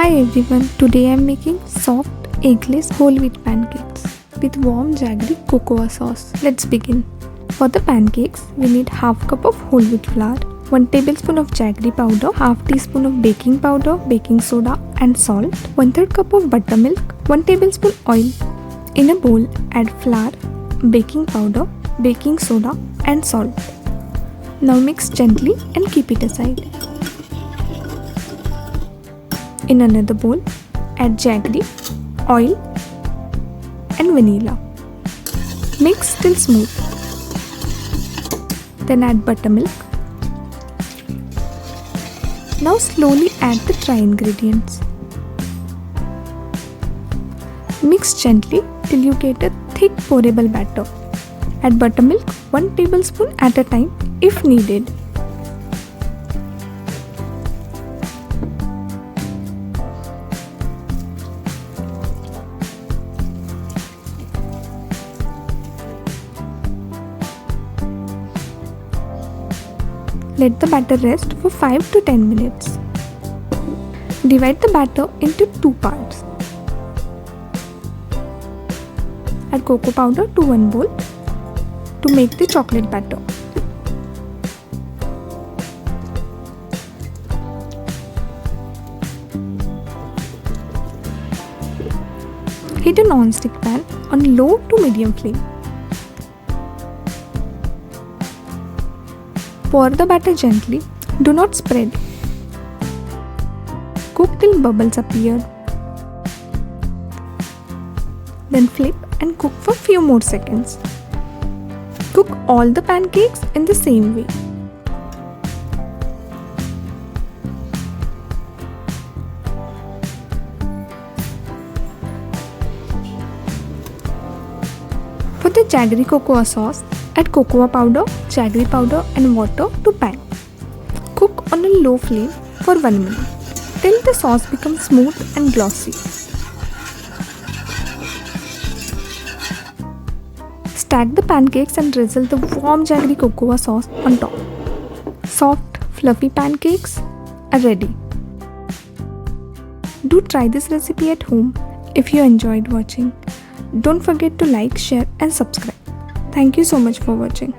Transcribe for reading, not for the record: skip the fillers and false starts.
Hi everyone, today I am making soft eggless whole wheat pancakes with warm jaggery cocoa sauce. Let's begin. For the pancakes, we need half cup of whole wheat flour, 1 tablespoon of jaggery powder, half teaspoon of baking powder, baking soda and salt, 1/3 cup of buttermilk, 1 tablespoon oil. In a bowl, add flour, baking powder, baking soda and salt. Now mix gently and keep it aside. In another bowl, add jaggery, oil and vanilla. Mix till smooth. Then add buttermilk. Now slowly add the dry ingredients. Mix gently till you get a thick pourable batter. Add buttermilk 1 tablespoon at a time if needed. Let the batter rest for 5 to 10 minutes. Divide the batter into 2 parts. Add cocoa powder to 1 bowl to make the chocolate batter. Heat a non-stick pan on low to medium flame. Pour the batter gently, do not spread. Cook till bubbles appear. Then flip and cook for few more seconds. Cook all the pancakes in the same way. For the jaggery cocoa sauce, add cocoa powder, jaggery powder and water to pan. Cook on a low flame for 1 minute till the sauce becomes smooth and glossy. Stack the pancakes and drizzle the warm jaggery cocoa sauce on top. Soft, fluffy pancakes are ready. Do try this recipe at home if you enjoyed watching. Don't forget to like, share and subscribe. Thank you so much for watching.